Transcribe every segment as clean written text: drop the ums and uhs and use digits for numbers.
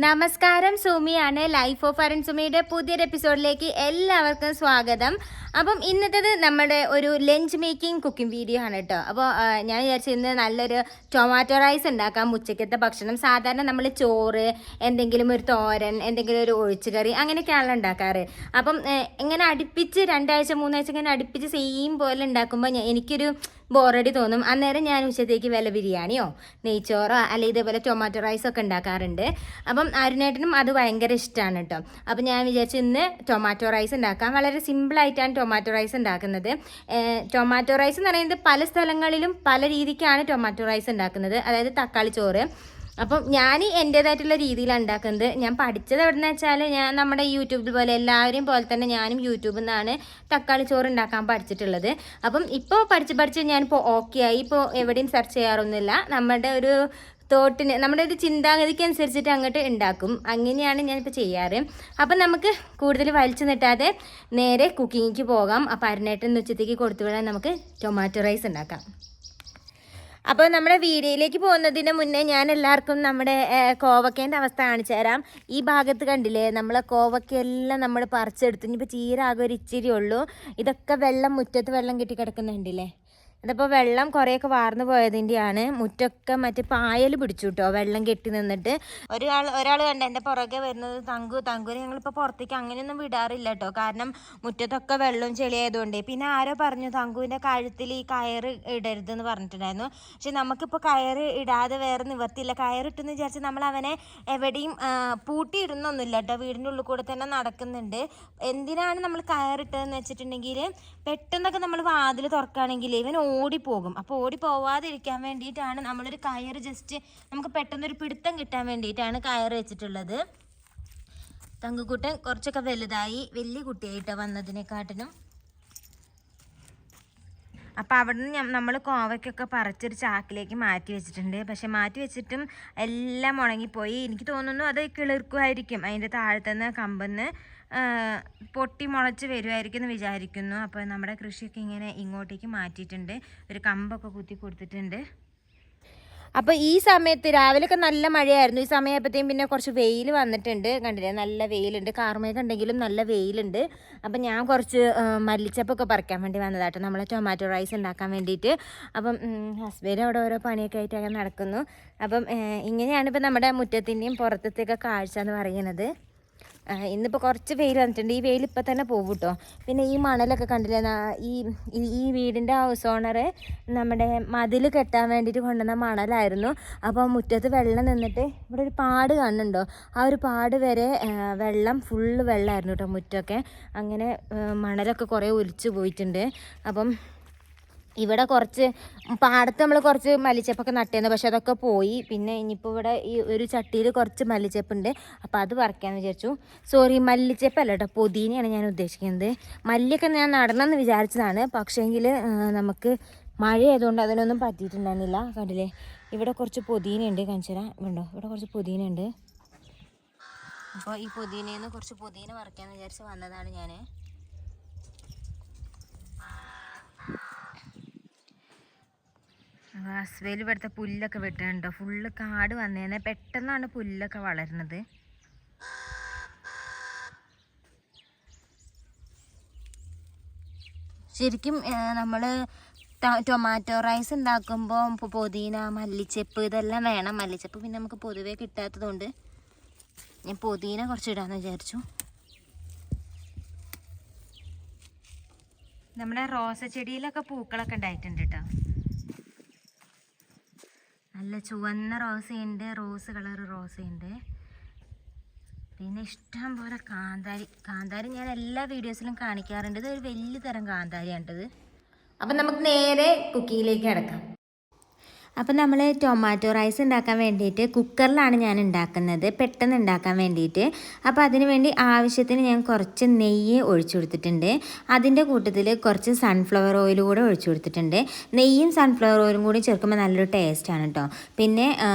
നമസ്കാരം, സുമിയാണ്. Life of Arun സുമിയുടെ പുതിയൊരു എപ്പിസോഡിലേക്ക് എല്ലാവർക്കും സ്വാഗതം. അപ്പം ഇന്നത്തേത് നമ്മുടെ ഒരു ലഞ്ച് മേക്കിംഗ് കുക്കിംഗ് വീഡിയോ ആണ് കേട്ടോ. അപ്പോൾ ഞാൻ വിചാരിച്ചു ഇന്ന് നല്ലൊരു ടൊമാറ്റോ റൈസ് ഉണ്ടാക്കാം. ഉച്ചക്കത്തെ ഭക്ഷണം സാധാരണ നമ്മൾ ചോറ്, എന്തെങ്കിലും ഒരു തോരൻ, എന്തെങ്കിലും ഒരു ഒഴിച്ചുകറി അങ്ങനെയൊക്കെയാണല്ലോ ഉണ്ടാക്കാറ്. അപ്പം ഇങ്ങനെ അടുപ്പിച്ച് 2 ആഴ്ച 3 ആഴ്ച ഇങ്ങനെ അടുപ്പിച്ച് സെയിം പോലെ ഉണ്ടാക്കുമ്പോൾ എനിക്കൊരു ബോറടി തോന്നും. അന്നേരം ഞാൻ ഉച്ചത്തേക്ക് വല്ല ബിരിയാണിയോ നെയ്ച്ചോറോ അല്ലെങ്കിൽ ഇതേപോലെ ടൊമാറ്റോ റൈസൊക്കെ ഉണ്ടാക്കാറുണ്ട്. അപ്പം അരുണേട്ടനും അത് ഭയങ്കര ഇഷ്ടമാണ് കേട്ടോ. അപ്പം ഞാൻ വിചാരിച്ചു ഇന്ന് ടൊമാറ്റോ റൈസ് ഉണ്ടാക്കാം. വളരെ സിമ്പിളായിട്ടാണ് ടൊമാറ്റോ റൈസ് ഉണ്ടാക്കുന്നത്. ടൊമാറ്റോ റൈസ് എന്ന് പറയുന്നത് പല സ്ഥലങ്ങളിലും പല രീതിക്കാണ് ടൊമാറ്റോ റൈസ് ഉണ്ടാക്കുന്നത്, അതായത് തക്കാളി ചോറ്. അപ്പം ഞാൻ എൻ്റേതായിട്ടുള്ള രീതിയിലാണ് ഉണ്ടാക്കുന്നത്. ഞാൻ പഠിച്ചത് എവിടെയെന്ന് വെച്ചാൽ ഞാൻ നമ്മുടെ യൂട്യൂബിൽ പോലെ എല്ലാവരെയും പോലെ തന്നെ ഞാനും യൂട്യൂബിൽ നിന്നാണ് തക്കാളി ചോറ് ഉണ്ടാക്കാൻ പഠിച്ചിട്ടുള്ളത്. അപ്പം ഇപ്പോൾ പഠിച്ച് ഞാനിപ്പോൾ ഓക്കെ ആയി. ഇപ്പോൾ എവിടെയും സെർച്ച് ചെയ്യാറൊന്നുമില്ല. നമ്മുടെ ഒരു തോട്ടിന്, നമ്മുടെ ഒരു ചിന്താഗതിക്ക് അനുസരിച്ചിട്ട് അങ്ങോട്ട് ഉണ്ടാക്കും. അങ്ങനെയാണ് ഞാനിപ്പോൾ ചെയ്യാറ്. അപ്പം നമുക്ക് കൂടുതൽ വലിച്ചു നീട്ടാതെ നേരെ കുക്കിങ്ങിക്ക് പോകാം. അപ്പോൾ അരുണേട്ടൻ ഉച്ചത്തേക്ക് കൊടുത്തു വിടാൻ നമുക്ക് ടൊമാറ്റോ റൈസ് ഉണ്ടാക്കാം. അപ്പോൾ നമ്മുടെ വീഡിയോയിലേക്ക് പോകുന്നതിന് മുന്നേ ഞാൻ എല്ലാവർക്കും നമ്മുടെ കോവക്കേൻ്റെ അവസ്ഥ കാണിച്ചു തരാം. ഈ ഭാഗത്ത് കണ്ടില്ലേ, നമ്മളെ കോവക്കയെല്ലാം നമ്മൾ പറിച്ചെടുത്തു. ഇനിയിപ്പോൾ ചീരാകെ ഒരു ഇച്ചിരി ഉള്ളൂ. ഇതൊക്കെ മുറ്റത്ത് വെള്ളം കെട്ടി കിടക്കുന്നുണ്ടല്ലേ. അതിപ്പോൾ വെള്ളം കുറേയൊക്കെ വാർന്നു പോയതിൻ്റെയാണ്. മുറ്റൊക്കെ മറ്റേ പായൽ പിടിച്ചു കേട്ടോ, വെള്ളം കെട്ടി നിന്നിട്ട്. ഒരാൾ കണ്ട എൻ്റെ പുറകെ വരുന്നത് തങ്കുവിനെ ഞങ്ങളിപ്പോൾ പുറത്തേക്ക് അങ്ങനെയൊന്നും വിടാറില്ല കേട്ടോ. കാരണം മുറ്റത്തൊക്കെ വെള്ളവും ചെളിയായതുകൊണ്ട്. പിന്നെ ആരോ പറഞ്ഞു തങ്കുവിൻ്റെ കഴുത്തിൽ ഈ കയറ് ഇടരുതെന്ന് പറഞ്ഞിട്ടുണ്ടായിരുന്നു. പക്ഷെ നമുക്കിപ്പോൾ കയറ് ഇടാതെ വേറെ നിവർത്തിയില്ല. കയറിട്ടെന്ന് വിചാരിച്ച് നമ്മൾ അവനെ എവിടെയും പൂട്ടിയിടുന്നൊന്നുമില്ല കേട്ടോ. വീടിൻ്റെ ഉള്ളിൽ കൂടെ തന്നെ നടക്കുന്നുണ്ട്. എന്തിനാണ് നമ്മൾ കയറിട്ടതെന്ന് വെച്ചിട്ടുണ്ടെങ്കിൽ പെട്ടെന്നൊക്കെ നമ്മൾ വാതിൽ തുറക്കുകയാണെങ്കിൽ ഇവൻ ഓടിപ്പോകും. അപ്പോൾ ഓടിപ്പോവാതിരിക്കാൻ വേണ്ടിയിട്ടാണ് നമ്മളൊരു കയറ് ജസ്റ്റ് നമുക്ക് പെട്ടെന്നൊരു പിടുത്തം കിട്ടാൻ വേണ്ടിയിട്ടാണ് കയറ് വെച്ചിട്ടുള്ളത്. തങ്കുക്കുട്ടൻ കുറച്ചൊക്കെ വലുതായി, വലിയ കുട്ടിയായിട്ടോ വന്നതിനെക്കാട്ടിനും. അപ്പോൾ അവിടെ നിന്ന് നമ്മൾ കോവയ്ക്കൊക്കെ പറിച്ചൊരു ചാക്കിലേക്ക് മാറ്റി വെച്ചിട്ടുണ്ട്. പക്ഷെ മാറ്റി വെച്ചിട്ടും എല്ലാം ഉണങ്ങിപ്പോയി. എനിക്ക് തോന്നുന്നു അത് കിളിർക്കുമായിരിക്കും, അതിൻ്റെ താഴത്തുനിന്ന് കമ്പെന്ന് പൊട്ടി മുളച്ച് വരുമായിരിക്കും എന്ന് വിചാരിക്കുന്നു. അപ്പോൾ നമ്മുടെ കൃഷിയൊക്കെ ഇങ്ങനെ ഇങ്ങോട്ടേക്ക് മാറ്റിയിട്ടുണ്ട്, ഒരു കമ്പൊക്കെ കുത്തി കൊടുത്തിട്ടുണ്ട്. അപ്പോൾ ഈ സമയത്ത് രാവിലെയൊക്കെ നല്ല മഴയായിരുന്നു. ഈ സമയമായപ്പോഴത്തേക്കും പിന്നെ കുറച്ച് വെയിൽ വന്നിട്ടുണ്ട്. കണ്ടില്ലേ, നല്ല വെയിലുണ്ട്. കാർമേഘം ഉണ്ടെങ്കിലും നല്ല വെയിലുണ്ട്. അപ്പം ഞാൻ കുറച്ച് മല്ലിച്ചപ്പൊക്കെ പറിക്കാൻ വേണ്ടി വന്നതാട്ടോ, നമ്മളെ ടൊമാറ്റോ റൈസ് ഉണ്ടാക്കാൻ വേണ്ടിയിട്ട്. അപ്പം ഹസ്ബൻഡ് അവിടെ ഓരോ പണിയൊക്കെ ആയിട്ട് അങ്ങനെ നടക്കുന്നു. അപ്പം ഇങ്ങനെയാണ് ഇപ്പം നമ്മുടെ മുറ്റത്തിൻ്റെയും പുറത്തെയൊക്കെ കാഴ്ച എന്ന് പറയുന്നത്. ഇന്നിപ്പോൾ കുറച്ച് വെയിൽ വന്നിട്ടുണ്ട്. ഈ വെയിൽ ഇപ്പം തന്നെ പോകും കേട്ടോ. പിന്നെ ഈ മണലൊക്കെ കണ്ടില്ലേ, ഈ വീടിൻ്റെ ഹൗസ് ഓണർ നമ്മുടെ മതിൽ കെട്ടാൻ വേണ്ടിയിട്ട് കൊണ്ടുവന്ന മണലായിരുന്നു. അപ്പോൾ മുറ്റത്ത് വെള്ളം നിന്നിട്ട് ഇവിടെ ഒരു പാട് കാണുന്നുണ്ടോ, ആ ഒരു പാട് വരെ ഫുള്ള് വെള്ളമായിരുന്നു കേട്ടോ മുറ്റമൊക്കെ. അങ്ങനെ മണലൊക്കെ കുറേ ഒലിച്ചു പോയിട്ടുണ്ട്. അപ്പം ഇവിടെ കുറച്ച് പാടത്ത് നമ്മൾ കുറച്ച് മല്ലിച്ചപ്പൊക്കെ നട്ടിരുന്നു, പക്ഷെ അതൊക്കെ പോയി. പിന്നെ ഇനിയിപ്പോൾ ഇവിടെ ഈ ഒരു ചട്ടിയിൽ കുറച്ച് മല്ലിച്ചപ്പുണ്ട്, അപ്പോൾ അത് പറിക്കാമെന്ന് വിചാരിച്ചു. സോറി, മല്ലിച്ചപ്പല്ല കേട്ടോ, പുതിനയാണ് ഞാൻ ഉദ്ദേശിക്കുന്നത്. മല്ലിയൊക്കെ ഞാൻ നടണമെന്ന് വിചാരിച്ചതാണ്, പക്ഷേങ്കിൽ നമുക്ക് മഴ ആയതുകൊണ്ട് അതിനൊന്നും പറ്റിയിട്ടുണ്ടായിരുന്നില്ല. കണ്ടില്ലേ, ഇവിടെ കുറച്ച് പുതിനയുണ്ട്, കാണിച്ചുതരാം. ഉണ്ടോ, ഇവിടെ കുറച്ച് പുതിനയുണ്ട്. അപ്പോൾ ഈ പുതിനയിൽ നിന്ന് കുറച്ച് പുതിന പറിക്കാമെന്ന് വിചാരിച്ച് വന്നതാണ് ഞാൻ. ഹസ്ബൻഡ് ഇവിടുത്തെ പുല്ലൊക്കെ വെട്ടുന്നുണ്ടോ, ഫുള്ള് കാട് വന്നേനെ, പെട്ടെന്നാണ് പുല്ലൊക്കെ വളരുന്നത്. ശരിക്കും നമ്മൾ ടൊമാറ്റോ റൈസ് ഉണ്ടാക്കുമ്പോൾ പുതിന, മല്ലിച്ചപ്പ് ഇതെല്ലാം വേണം. മല്ലിച്ചപ്പ് പിന്നെ നമുക്ക് പൊതുവേ കിട്ടാത്തതുകൊണ്ട് ഞാൻ പുതിന കുറച്ച് ഇടാമെന്ന് വിചാരിച്ചു. നമ്മുടെ റോസ ചെടിയിലൊക്കെ പൂക്കളൊക്കെ ഉണ്ടായിട്ടുണ്ട് കേട്ടോ. നല്ല ചുവന്ന റോസയുണ്ട്, റോസ് കളർ റോസയുണ്ട്. പിന്നെ ഇഷ്ടം പോലെ കാന്താരി ഞാൻ എല്ലാ വീഡിയോസിലും കാണിക്കാറുണ്ട്. ഇത് ഒരു വലിയ തരം കാന്താരിയാണിട്ടത്. അപ്പം നമുക്ക് നേരെ കുക്കിങ്ങിലേക്ക് കിടക്കാം. അപ്പം നമ്മൾ ടൊമാറ്റോ റൈസ് ഉണ്ടാക്കാൻ വേണ്ടിയിട്ട് കുക്കറിലാണ് ഞാൻ ഉണ്ടാക്കുന്നത്, പെട്ടെന്ന് ഉണ്ടാക്കാൻ വേണ്ടിയിട്ട്. അപ്പോൾ അതിന് വേണ്ടി ആവശ്യത്തിന് ഞാൻ കുറച്ച് നെയ്യ് ഒഴിച്ചു കൊടുത്തിട്ടുണ്ട്. അതിൻ്റെ കൂട്ടത്തിൽ കുറച്ച് സൺഫ്ലവർ ഓയിൽ കൂടെ ഒഴിച്ചു കൊടുത്തിട്ടുണ്ട്. നെയ്യും സൺഫ്ലവർ ഓയിലും കൂടി ചേർക്കുമ്പോൾ നല്ലൊരു ടേസ്റ്റാണ് കേട്ടോ. പിന്നെ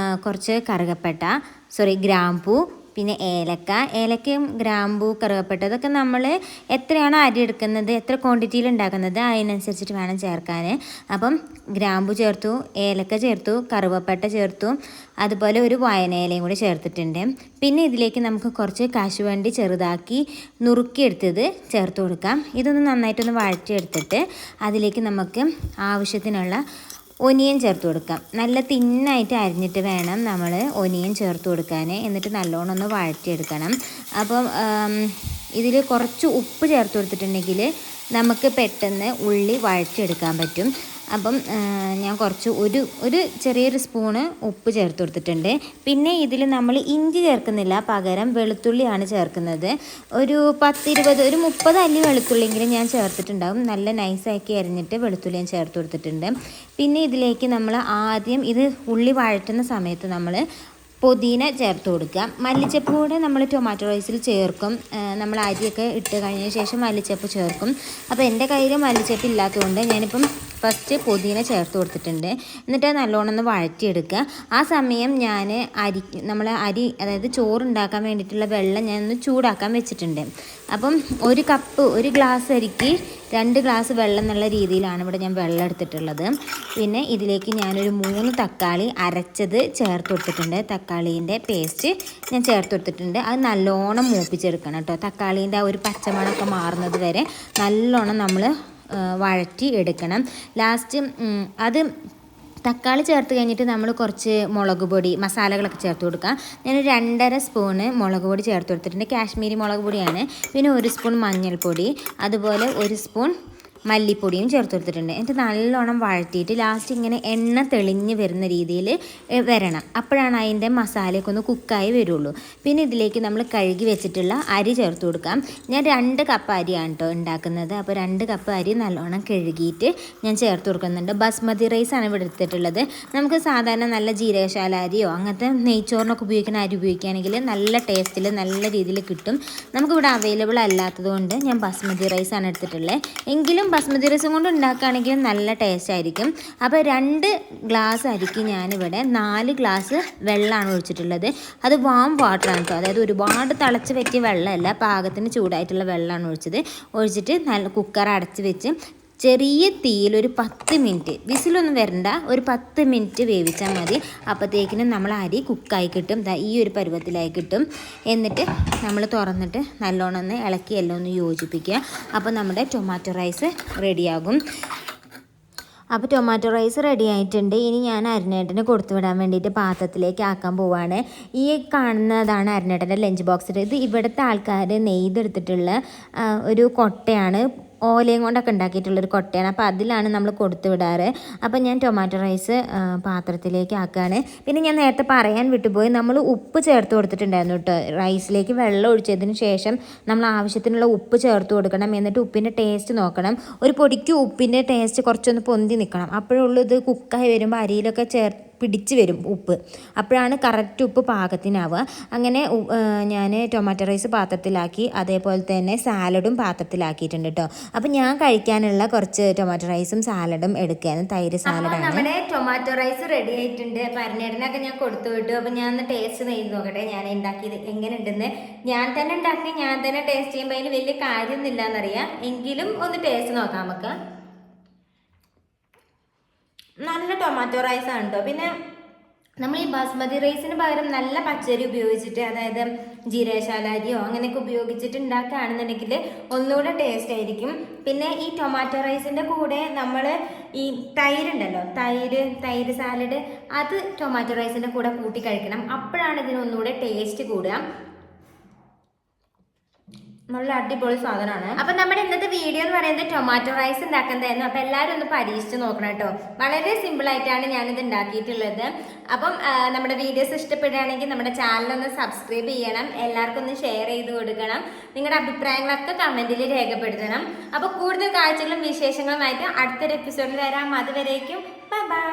കുറച്ച് ഗ്രാമ്പൂ, പിന്നെ ഏലക്കയും ഗ്രാമ്പൂ കറുവപ്പട്ട ഇതൊക്കെ നമ്മൾ എത്രയാണോ അരി എടുക്കുന്നത്, എത്ര ക്വാണ്ടിറ്റിയിൽ ഉണ്ടാക്കുന്നത് അതിനനുസരിച്ചിട്ട് വേണം ചേർക്കാൻ. അപ്പം ഗ്രാമ്പൂ ചേർത്തു, ഏലക്ക ചേർത്തു, കറുവപ്പട്ട ചേർത്തു, അതുപോലെ ഒരു വയനയിലയും കൂടി ചേർത്തിട്ടുണ്ട്. പിന്നെ ഇതിലേക്ക് നമുക്ക് കുറച്ച് കശുവണ്ടി ചെറുതാക്കി നുറുക്കിയെടുത്തത് ചേർത്ത് കൊടുക്കാം. ഇതൊന്ന് നന്നായിട്ടൊന്ന് വഴറ്റിയെടുത്തിട്ട് അതിലേക്ക് നമുക്ക് ആവശ്യത്തിനുള്ള ഒനിയൻ ചേർത്ത് കൊടുക്കാം. നല്ല തിന്നായിട്ട് അരിഞ്ഞിട്ട് വേണം നമ്മൾ ഒനിയൻ ചേർത്ത് കൊടുക്കാൻ. എന്നിട്ട് നല്ലോണം ഒന്ന് വഴറ്റിയെടുക്കണം. അപ്പം ഇതിൽ കുറച്ച് ഉപ്പ് ചേർത്ത് കൊടുത്തിട്ടുണ്ടെങ്കിൽ നമുക്ക് പെട്ടെന്ന് ഉള്ളി വഴറ്റിയെടുക്കാൻ പറ്റും. അപ്പം ഞാൻ കുറച്ച് ഒരു ചെറിയൊരു സ്പൂണ് ഉപ്പ് ചേർത്ത് കൊടുത്തിട്ടുണ്ട്. പിന്നെ ഇതിൽ നമ്മൾ ഇഞ്ചി ചേർക്കുന്നില്ല, പകരം വെളുത്തുള്ളിയാണ് ചേർക്കുന്നത്. ഒരു 30 അല്ലി വെളുത്തുള്ളിയെങ്കിലും ഞാൻ ചേർത്തിട്ടുണ്ടാകും. നല്ല നൈസാക്കി അരിഞ്ഞിട്ട് വെളുത്തുള്ളി ഞാൻ ചേർത്ത് കൊടുത്തിട്ടുണ്ട്. പിന്നെ ഇതിലേക്ക് നമ്മൾ ആദ്യം ഇത് ഉള്ളി വഴറ്റുന്ന സമയത്ത് നമ്മൾ പുതിന ചേർത്ത് കൊടുക്കുക. മല്ലിച്ചപ്പ് കൂടെ നമ്മൾ ടൊമാറ്റോ റൈസിൽ ചേർക്കും. നമ്മൾ അരിയൊക്കെ ഇട്ട് കഴിഞ്ഞ ശേഷം മല്ലിച്ചപ്പ് ചേർക്കും. അപ്പോൾ എൻ്റെ കയ്യിൽ മല്ലിച്ചപ്പ് ഇല്ലാത്തതുകൊണ്ട് ഞാനിപ്പം ഫസ്റ്റ് പുതിന ചേർത്ത് കൊടുത്തിട്ടുണ്ട്. എന്നിട്ട് നല്ലോണം ഒന്ന് വഴറ്റിയെടുക്കുക. ആ സമയം ഞാൻ അരി അതായത് ചോറുണ്ടാക്കാൻ വേണ്ടിയിട്ടുള്ള വെള്ളം ഞാനൊന്ന് ചൂടാക്കാൻ വെച്ചിട്ടുണ്ട്. അപ്പം ഒരു ഗ്ലാസ് അരിക്ക് 2 ഗ്ലാസ് വെള്ളം എന്നുള്ള രീതിയിലാണ് ഇവിടെ ഞാൻ വെള്ളം എടുത്തിട്ടുള്ളത്. പിന്നെ ഇതിലേക്ക് ഞാനൊരു 3 തക്കാളി അരച്ചത് ചേർത്ത് കൊടുത്തിട്ടുണ്ട്. തക്കാളീൻ്റെ പേസ്റ്റ് ഞാൻ ചേർത്ത് കൊടുത്തിട്ടുണ്ട്. അത് നല്ലോണം മൂപ്പിച്ചെടുക്കണം കേട്ടോ. തക്കാളീൻ്റെ ആ ഒരു പച്ചമണമൊക്കെ മാറുന്നത് വരെ നല്ലോണം നമ്മൾ വഴറ്റി എടുക്കണം. ലാസ്റ്റ് അത് തക്കാളി ചേർത്ത് കഴിഞ്ഞിട്ട് നമ്മൾ കുറച്ച് മുളക് പൊടി മസാലകളൊക്കെ ചേർത്ത് കൊടുക്കാം. ഞാൻ 2.5 സ്പൂണ് മുളക് പൊടി ചേർത്ത് കൊടുത്തിട്ടുണ്ട്. കാശ്മീരി മുളക് പൊടിയാണ്. പിന്നെ 1 സ്പൂൺ മഞ്ഞൾപ്പൊടി, അതുപോലെ 1 സ്പൂൺ മല്ലിപ്പൊടിയും ചേർത്ത് കൊടുത്തിട്ടുണ്ട്. എന്നിട്ട് നല്ലോണം വഴറ്റിയിട്ട് ലാസ്റ്റ് ഇങ്ങനെ എണ്ണ തെളിഞ്ഞ് വരുന്ന രീതിയിൽ വരണം. അപ്പോഴാണ് അതിൻ്റെ മസാലയൊക്കെ ഒന്ന് കുക്കായി വരുള്ളൂ. പിന്നെ ഇതിലേക്ക് നമ്മൾ കഴുകി വെച്ചിട്ടുള്ള അരി ചേർത്ത് കൊടുക്കാം. ഞാൻ 2 കപ്പ് അരിയാണ് കേട്ടോ ഉണ്ടാക്കുന്നത്. അപ്പോൾ 2 കപ്പ് അരി നല്ലോണം കഴുകിയിട്ട് ഞാൻ ചേർത്ത് കൊടുക്കുന്നുണ്ട്. ബസ്മതി റൈസാണ് ഇവിടെ എടുത്തിട്ടുള്ളത്. നമുക്ക് സാധാരണ നല്ല ജീരകശാല അരിയോ അങ്ങനത്തെ നെയ്ച്ചോറിനൊക്കെ ഉപയോഗിക്കുന്ന അരി ഉപയോഗിക്കുകയാണെങ്കിൽ നല്ല ടേസ്റ്റിൽ നല്ല രീതിയിൽ കിട്ടും. നമുക്കിവിടെ അവൈലബിൾ അല്ലാത്തതുകൊണ്ട് ഞാൻ ബസ്മതി റൈസാണ് എടുത്തിട്ടുള്ളത്. എങ്കിലും ബസ്മതി റൈസും കൊണ്ട് ഉണ്ടാക്കുകയാണെങ്കിൽ നല്ല ടേസ്റ്റ് ആയിരിക്കും. അപ്പോൾ 2 ഗ്ലാസ് അരിക്ക് ഞാനിവിടെ 4 ഗ്ലാസ് വെള്ളമാണ് ഒഴിച്ചിട്ടുള്ളത്. അത് വാം വാട്ടറാണ് കേട്ടോ. അതായത് ഒരുപാട് തിളച്ച് പറ്റിയ വെള്ളമല്ല, പാകത്തിന് ചൂടായിട്ടുള്ള വെള്ളമാണ് ഒഴിച്ചിട്ട് നല്ല കുക്കർ അടച്ച് വെച്ച് ചെറിയ തീയിൽ ഒരു 10 മിനിറ്റ്, വിസിലൊന്നും വരണ്ട, ഒരു 10 മിനിറ്റ് വേവിച്ചാൽ മതി. അപ്പോഴത്തേക്കിനും നമ്മൾ അരി കുക്കായി കിട്ടും. ഈ ഒരു പരുവത്തിലായി കിട്ടും. എന്നിട്ട് നമ്മൾ തുറന്നിട്ട് നല്ലോണം ഒന്ന് ഇളക്കി എല്ലാം ഒന്ന് യോജിപ്പിക്കുക. അപ്പോൾ നമ്മുടെ ടൊമാറ്റോ റൈസ് റെഡിയാകും. അപ്പോൾ ടൊമാറ്റോ റൈസ് റെഡി ആയിട്ടുണ്ട്. ഇനി ഞാൻ അരുണേട്ടന് കൊടുത്തു വിടാൻ വേണ്ടിയിട്ട് പാത്രത്തിലേക്ക് ആക്കാൻ പോവുകയാണ്. ഈ കാണുന്നതാണ് അരുണേട്ടൻ്റെ ലഞ്ച് ബോക്സ്. ഇത് ഇവിടുത്തെ ആൾക്കാർ നെയ്തെടുത്തിട്ടുള്ള ഒരു കൊട്ടയാണ്, ഓലയും കൊണ്ടൊക്കെ ഉണ്ടാക്കിയിട്ടുള്ളൊരു കൊട്ടയാണ്. അപ്പോൾ അതിലാണ് നമ്മൾ കൊടുത്തു വിടാറ്. അപ്പോൾ ഞാൻ ടൊമാറ്റോ റൈസ് പാത്രത്തിലേക്ക് ആക്കുകയാണ്. പിന്നെ ഞാൻ നേരത്തെ പറയാൻ വിട്ടുപോയി, നമ്മൾ ഉപ്പ് ചേർത്ത് കൊടുത്തിട്ടുണ്ടായിരുന്നു കേട്ടോ. റൈസിലേക്ക് വെള്ളം ഒഴിച്ചതിന് ശേഷം നമ്മൾ ആവശ്യത്തിനുള്ള ഉപ്പ് ചേർത്ത് കൊടുക്കണം. എന്നിട്ട് ഉപ്പിൻ്റെ ടേസ്റ്റ് നോക്കണം. ഒരു പൊടിക്ക് ഉപ്പിൻ്റെ ടേസ്റ്റ് കുറച്ചൊന്ന് പൊന്തി നിൽക്കണം. അപ്പോഴുള്ളൂ ഇത് കുക്കായി വരുമ്പോൾ അരിയിലൊക്കെ പിടിച്ച് വരും ഉപ്പ്. അപ്പോഴാണ് കറക്റ്റ് ഉപ്പ് പാകത്തിനാവുക. അങ്ങനെ ഞാൻ ടൊമാറ്റോ റൈസ് പാത്രത്തിലാക്കി, അതേപോലെ തന്നെ സാലഡും പാത്രത്തിലാക്കിയിട്ടുണ്ട് കേട്ടോ. അപ്പോൾ ഞാൻ കഴിക്കാനുള്ള കുറച്ച് ടൊമാറ്റോ റൈസും സാലഡും എടുക്കുകയാണ്. തൈര് സാലഡാണ്. നമ്മുടെ ടൊമാറ്റോ റൈസ് റെഡി ആയിട്ടുണ്ട്. പരനേടനൊക്കെ ഞാൻ കൊടുത്തു വിട്ടു. അപ്പോൾ ഞാൻ ഒന്ന് ടേസ്റ്റ് ചെയ്ത് നോക്കട്ടെ ഞാൻ ഉണ്ടാക്കിയത് എങ്ങനെ ഉണ്ടെന്ന്. ഞാൻ തന്നെ ഉണ്ടാക്കി ഞാൻ തന്നെ ടേസ്റ്റ് ചെയ്യുമ്പോൾ അതിന് വലിയ കാര്യമൊന്നുമില്ല എന്നറിയാം. എങ്കിലും ഒന്ന് ടേസ്റ്റ് നോക്കാം നമുക്ക്. നല്ല ടൊമാറ്റോ റൈസാണ് കേട്ടോ. പിന്നെ നമ്മൾ ഈ ബാസ്മതി റൈസിന് പകരം നല്ല പച്ചരി ഉപയോഗിച്ചിട്ട്, അതായത് ജീരകശാല അരിയോ അങ്ങനെയൊക്കെ ഉപയോഗിച്ചിട്ട് ഉണ്ടാക്കുകയാണെന്നുണ്ടെങ്കിൽ ഒന്നുകൂടെ ടേസ്റ്റ് ആയിരിക്കും. പിന്നെ ഈ ടൊമാറ്റോ റൈസിൻ്റെ കൂടെ നമ്മൾ ഈ തൈരുണ്ടല്ലോ, തൈര് സാലഡ്, അത് ടൊമാറ്റോ റൈസിൻ്റെ കൂടെ കൂട്ടി കഴിക്കണം. അപ്പോഴാണ് ഇതിനൊന്നുകൂടെ ടേസ്റ്റ് കൂടുക. നല്ല അടിപൊളി സാധനമാണ്. അപ്പം നമ്മുടെ ഇന്നത്തെ വീഡിയോ എന്ന് പറയുന്നത് ടൊമാറ്റോ റൈസ് ഉണ്ടാക്കുന്നതായിരുന്നു. അപ്പം എല്ലാവരും ഒന്ന് പരീക്ഷിച്ച് നോക്കണം കേട്ടോ. വളരെ സിമ്പിളായിട്ടാണ് ഞാനിത് ഉണ്ടാക്കിയിട്ടുള്ളത്. അപ്പം നമ്മുടെ വീഡിയോസ് ഇഷ്ടപ്പെടുകയാണെങ്കിൽ നമ്മുടെ ചാനലൊന്ന് സബ്സ്ക്രൈബ് ചെയ്യണം. എല്ലാവർക്കും ഒന്ന് ഷെയർ ചെയ്ത് കൊടുക്കണം. നിങ്ങളുടെ അഭിപ്രായങ്ങളൊക്കെ കമൻറ്റിൽ രേഖപ്പെടുത്തണം. അപ്പോൾ കൂടുതൽ കാഴ്ചകളും വിശേഷങ്ങളുമായിട്ട് അടുത്തൊരു എപ്പിസോഡിൽ വരാം. അതുവരേക്കും ബൈ ബൈ.